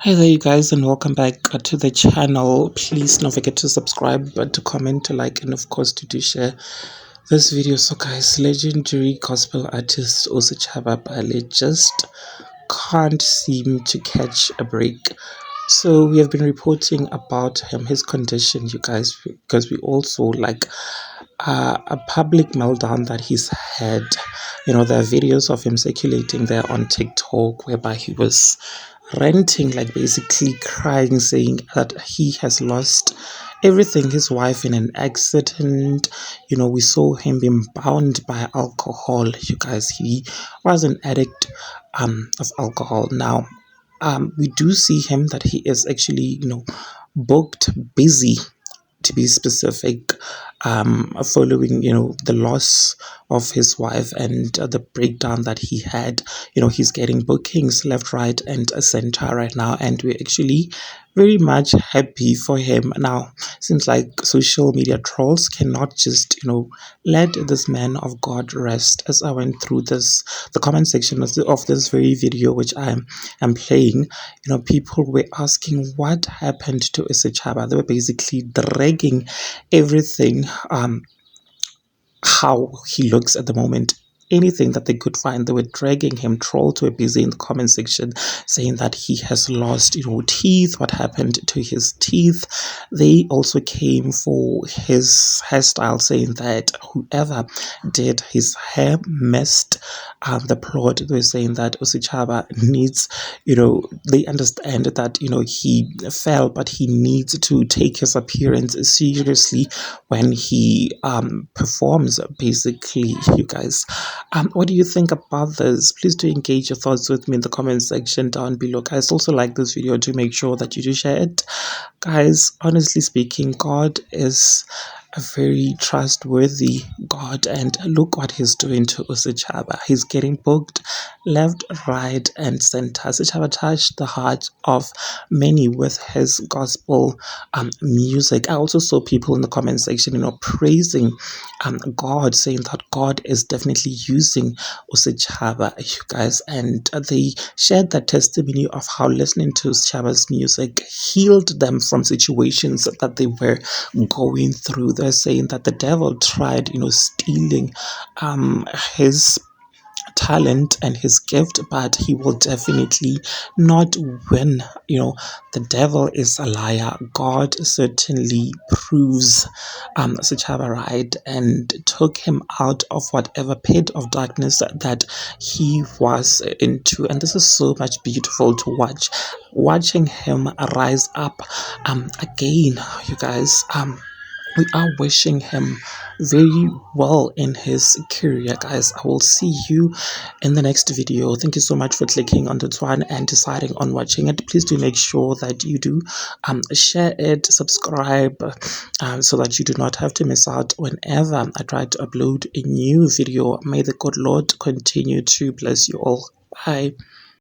Hi there, you guys, and welcome back to the channel. Please don't forget to subscribe, but to comment, to like, and of course to do share this video. So, guys, legendary gospel artist Osechaba Bale just can't seem to catch a break. So we have been reporting about his condition, you guys, because we also a public meltdown that he's had. There are videos of him circulating there on TikTok whereby he was ranting, like basically crying, saying that he has lost everything, his wife in an accident. We saw him being bound by alcohol, you guys. He was an addict of alcohol. Now, we do see him that he is actually, booked, busy, to be specific, following the loss of his wife and the breakdown that he had. He's getting bookings left, right, and center right now, and we're actually very much happy for him. Now, seems like social media trolls cannot just let this man of God rest. As I went through the comment section of this very video which I'm playing, people were asking what happened to Isachaba. They were basically dragging everything, how he looks at the moment. Anything that they could find, they were dragging him. Trolls were busy in the comment section saying that he has lost, teeth. What happened to his teeth? They also came for his hairstyle, saying that whoever did his hair missed the plot. They were saying that Osichaba needs, they understand that, he fell, but he needs to take his appearance seriously when he performs, basically, you guys. What do you think about this? Please do engage your thoughts with me in the comment section down below, guys. Also, like this video to make sure that you do share it, guys. Honestly speaking, God is a very trustworthy God, and look what he's doing to Usichaba. He's getting booked left, right, and center. Usichaba touched the heart of many with his gospel music. I also saw people in the comment section, praising God, saying that God is definitely using Usichaba, you guys, and they shared that testimony of how listening to Usichaba's music healed them from situations that they were going through. They're saying that the devil tried, stealing his talent and his gift, but he will definitely not win. The devil is a liar. God certainly proves Sachaba right and took him out of whatever pit of darkness that he was into. And this is so much beautiful to watching him rise up again, you guys. We are wishing him very well in his career, guys. I will see you in the next video. Thank you so much for clicking on this one and deciding on watching it. Please do make sure that you do share it, subscribe, so that you do not have to miss out whenever I try to upload a new video. May the good Lord continue to bless you all. Bye.